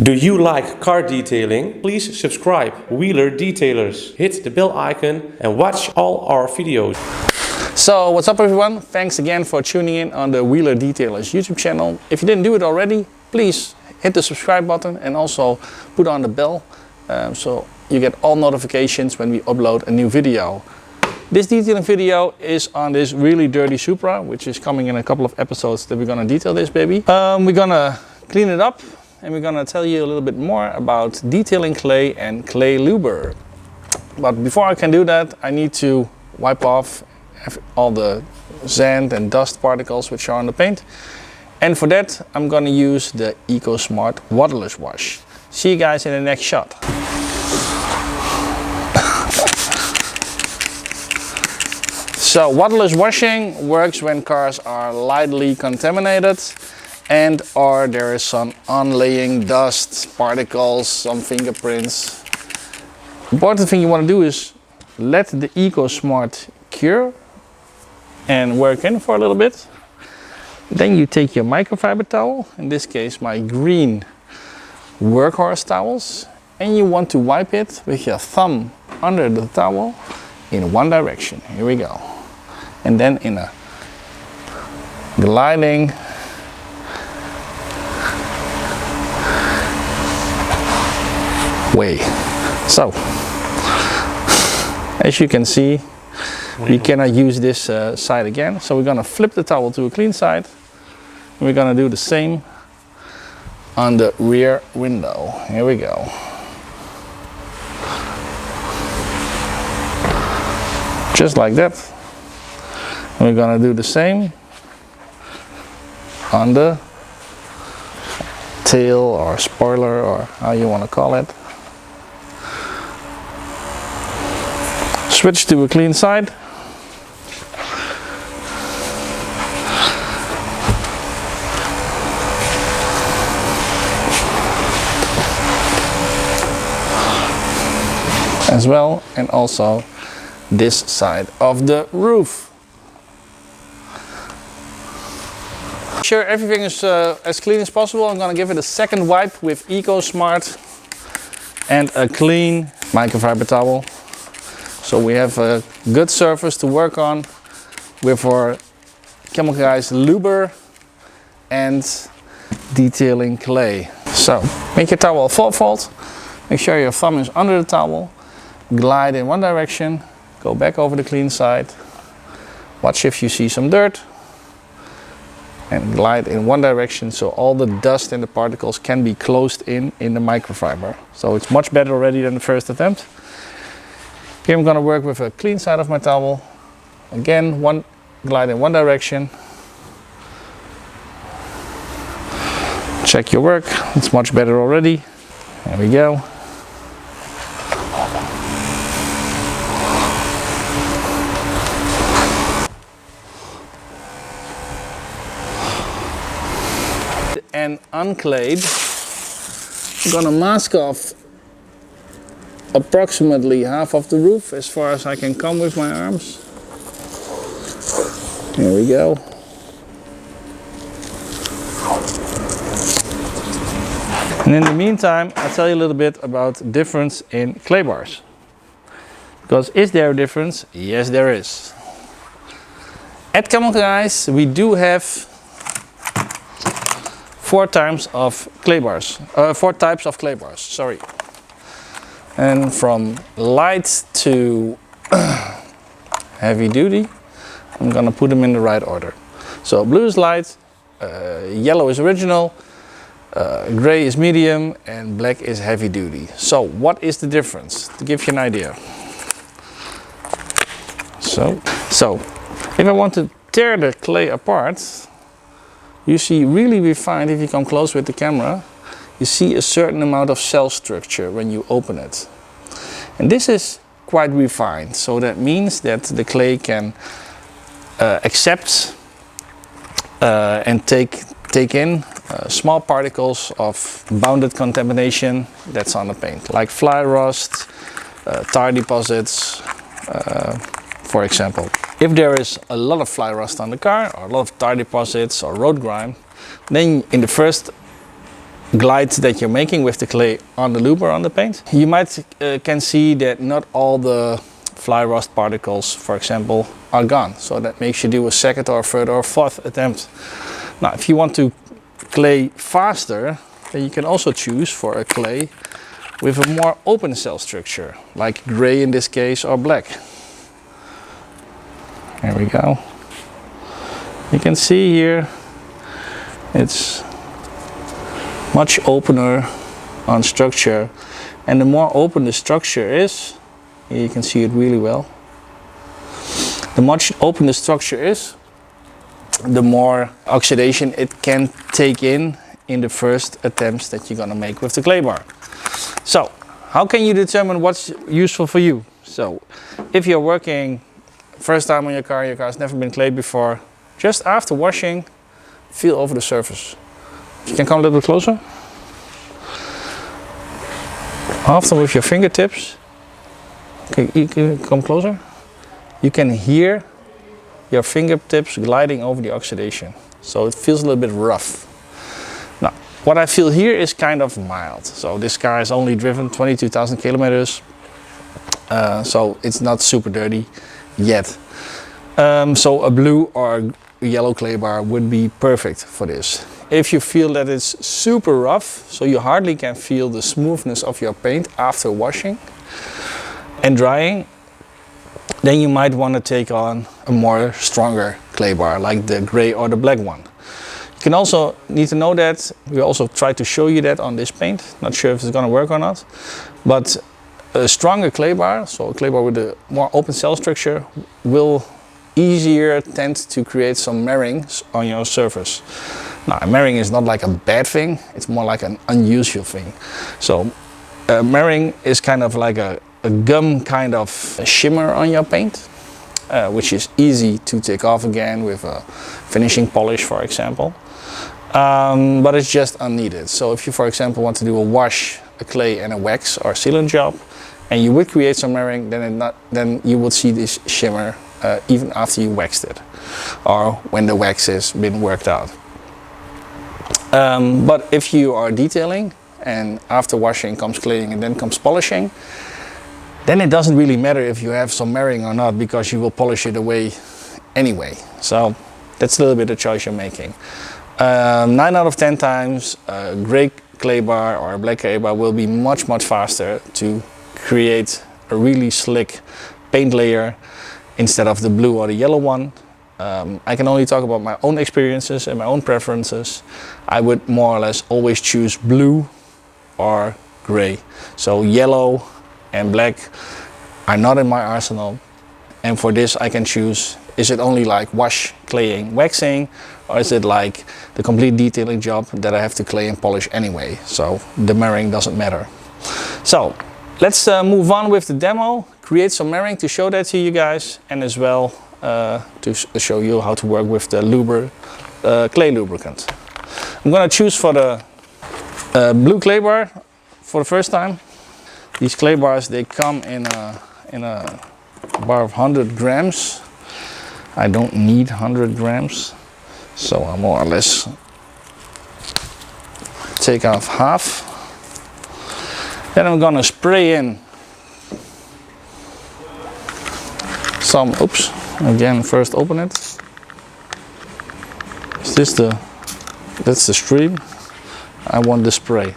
Do you like car detailing? Please subscribe Wheeler Detailers. Hit the bell icon and watch all our videos. So what's up everyone? Thanks again for tuning in on the Wheeler Detailers YouTube channel. If you didn't do it already, please hit the subscribe button and also put on the bell so you get all notifications when we upload a new video. This detailing video is on this really dirty Supra, which is coming in a couple of episodes that we're gonna detail this baby. We're gonna clean it up and we're gonna tell you a little bit more about detailing clay and clay luber. But before I can do that, I need to wipe off all the sand and dust particles which are on the paint. And for that, I'm gonna use the EcoSmart Waterless Wash. See you guys in the next shot. So waterless washing works when cars are lightly contaminated and or there is some onlaying dust, particles, some fingerprints. Important thing you want to do is let the EcoSmart cure and work in for a little bit. Then you take your microfiber towel, in this case my green workhorse towels, and you want to wipe it with your thumb under the towel in one direction. Here we go. And then in a gliding way. So, as you can see, we cannot use this side again. So we're gonna flip the towel to a clean side. And we're gonna do the same on the rear window. Here we go. Just like that. And we're gonna do the same on the tail or spoiler or how you want to call it. Switch to a clean side. As well, and also this side of the roof. Sure everything is as clean as possible. I'm gonna give it a second wipe with EcoSmart and a clean microfiber towel. So we have a good surface to work on with our chemicalized Luber and detailing clay. So make your towel full fold. Make sure your thumb is under the towel. Glide in one direction. Go back over the clean side. Watch if you see some dirt. And glide in one direction so all the dust and the particles can be closed in the microfiber. So it's much better already than the first attempt. Here I'm going to work with a clean side of my towel. Again, glide in one direction. Check your work, it's much better already. There we go. And unclayed, I'm gonna mask off approximately half of the roof as far as I can come with my arms. Here we go. And in the meantime, I'll tell you a little bit about the difference in clay bars. Because is there a difference? Yes, there is. At Chemical Guys, we do have four types of clay bars, sorry. And from light to heavy duty, I'm gonna put them in the right order. So blue is light, yellow is original, gray is medium, and black is heavy duty. So what is the difference? To give you an idea. So if I want to tear the clay apart, you see really refined, if you come close with the camera, you see a certain amount of cell structure when you open it. And this is quite refined, so that means that the clay can accept and take in small particles of bounded contamination that's on the paint, like fly rust, tar deposits, for example. If there is a lot of fly rust on the car, or a lot of tar deposits or road grime, then in the first glide that you're making with the clay on the Luber on the paint, you might can see that not all the fly rust particles, for example, are gone. So that makes you do a second or third or fourth attempt. Now, if you want to clay faster, then you can also choose for a clay with a more open cell structure, like gray in this case or black. There we go. You can see here it's much opener on structure, and the more open the structure is, you can see it really well. The much open the structure is, the more oxidation it can take in the first attempts that you're gonna make with the clay bar. So, how can you determine what's useful for you? So, if you're working first time on your car's never been clayed before, just after washing, feel over the surface. You can come a little bit closer. Often with your fingertips, okay, you can come closer. You can hear your fingertips gliding over the oxidation. So it feels a little bit rough. Now, what I feel here is kind of mild. So this car is only driven 22,000 kilometers. So it's not super dirty yet. So a blue or a yellow clay bar would be perfect for this. If you feel that it's super rough, so you hardly can feel the smoothness of your paint after washing and drying, then you might want to take on a more stronger clay bar, like the gray or the black one. You can also need to know that we also try to show you that on this paint. Not sure if it's going to work or not, but a stronger clay bar, so a clay bar with a more open cell structure, will easier tend to create some marrings on your surface. Now, a marring is not like a bad thing, it's more like an unusual thing. So marring is kind of like a gum kind of shimmer on your paint, which is easy to take off again with a finishing polish, for example. But it's just unneeded. So if you, for example, want to do a wash, a clay and a wax or sealant job, and you would create some marring, then you would see this shimmer even after you waxed it, or when the wax has been worked out. But if you are detailing and after washing comes claying and then comes polishing, then it doesn't really matter if you have some marring or not, because you will polish it away anyway. So that's a little bit of choice you're making. 9 out of 10 times a gray clay bar or a black clay bar will be much faster to create a really slick paint layer instead of the blue or the yellow one. I can only talk about my own experiences and my own preferences. I would more or less always choose blue or gray. So yellow and black are not in my arsenal. And for this I can choose, is it only like wash, claying, waxing, or is it like the complete detailing job that I have to clay and polish anyway? So the marring doesn't matter. So let's move on with the demo, create some marring to show that to you guys, and as well to show you how to work with the Luber clay lubricant. I'm gonna choose for the blue clay bar for the first time. These clay bars, they come in a bar of 100 grams. I don't need 100 grams, so I more or less take off half. Then I'm gonna spray in some, oops, again, first open it. Is this that's the stream? I want the spray.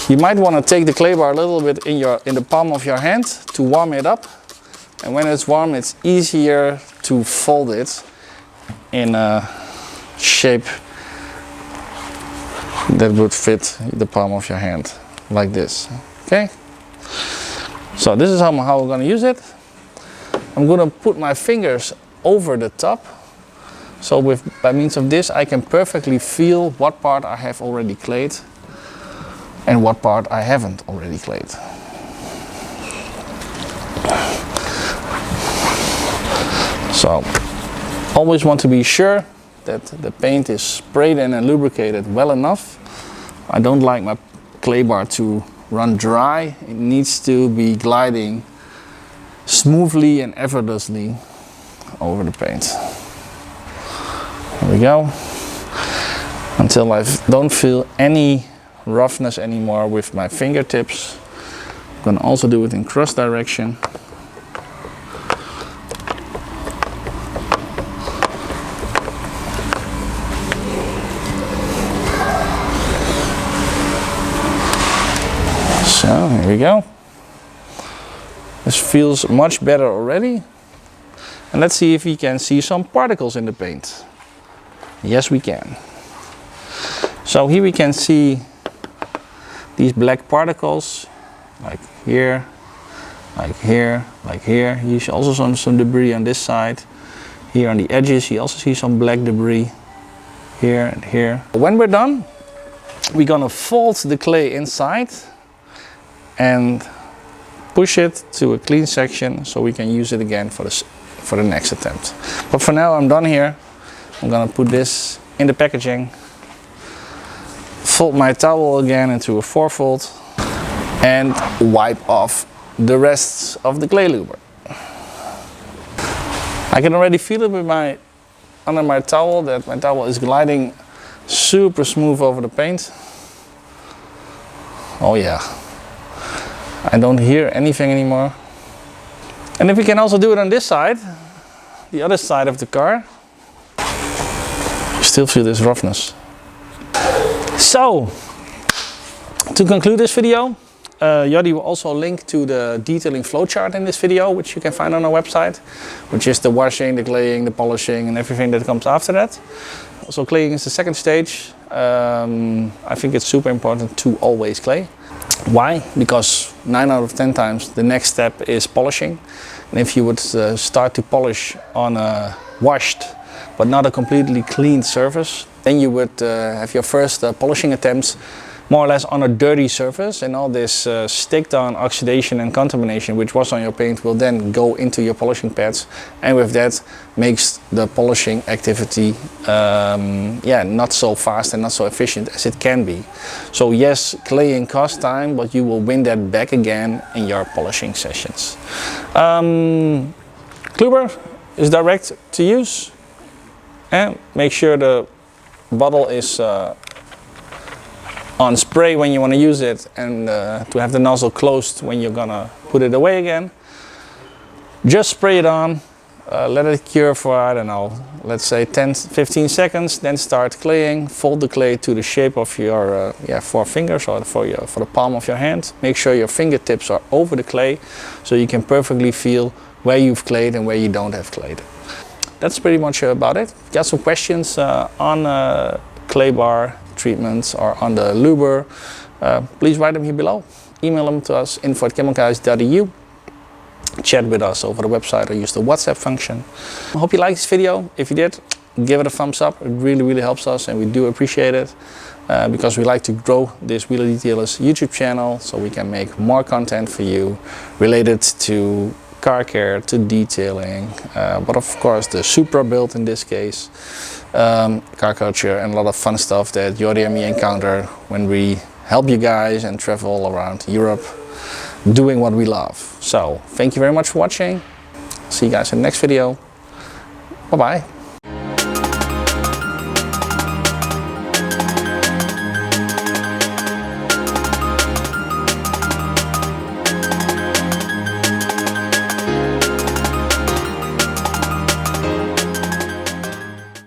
You might want to take the clay bar a little bit in the palm of your hand to warm it up, and when it's warm it's easier to fold it in a shape that would fit the palm of your hand, like this. Okay, so this is how we're going to use it. I'm going to put my fingers over the top, so by means of this I can perfectly feel what part I have already clayed and what part I haven't already clayed. So always want to be sure that the paint is sprayed in and lubricated well enough. I don't like my clay bar to run dry. It needs to be gliding smoothly and effortlessly over the paint. There we go. Until I don't feel any roughness anymore with my fingertips. I'm going to also do it in cross direction. So here we go. This feels much better already. And let's see if we can see some particles in the paint. Yes, we can. So here we can see these black particles, like here, like here, like here. You see also some debris on this side. Here on the edges you also see some black debris, here and here. When we're done, we're gonna fold the clay inside and push it to a clean section so we can use it again for the next attempt. But for now I'm done here. I'm gonna put this in the packaging, fold my towel again into a 4-fold and wipe off the rest of the clay luber. I can already feel it with under my towel that my towel is gliding super smooth over the paint. Oh yeah, I don't hear anything anymore. And if we can also do it on this side, the other side of the car, you still feel this roughness. So, to conclude this video, Jordi will also link to the detailing flowchart in this video, which you can find on our website, which is the washing, the claying, the polishing and everything that comes after that. So claying is the second stage. I think it's super important to always clay. Why? Because 9 out of 10 times the next step is polishing. And if you would start to polish on a washed but not a completely clean surface, then you would have your first polishing attempts more or less on a dirty surface, and all this stick down oxidation and contamination which was on your paint will then go into your polishing pads, and with that makes the polishing activity not so fast and not so efficient as it can be. So yes, claying costs time, but you will win that back again in your polishing sessions. Luber is direct to use, and make sure the bottle is on spray when you want to use it, and to have the nozzle closed when you're gonna put it away again. Just spray it on, let it cure for, I don't know, let's say 10-15 seconds, then start claying. Fold the clay to the shape of your 4 fingers or for the palm of your hand. Make sure your fingertips are over the clay so you can perfectly feel where you've clayed and where you don't have clayed. That's pretty much about it. Got some questions on claybar treatments or on the Luber, please write them here below. Email them to us, info@chemicalguys.eu. Chat with us over the website or use the WhatsApp function. I hope you liked this video. If you did, give it a thumbs up. It really helps us, and we do appreciate it because we like to grow this Wheeler Detailers YouTube channel so we can make more content for you related to car care, to detailing, but of course the Supra build in this case, car culture, and a lot of fun stuff that Jordi and me encounter when we help you guys and travel all around Europe doing what we love. So thank you very much for watching. See you guys in the next video. Bye bye.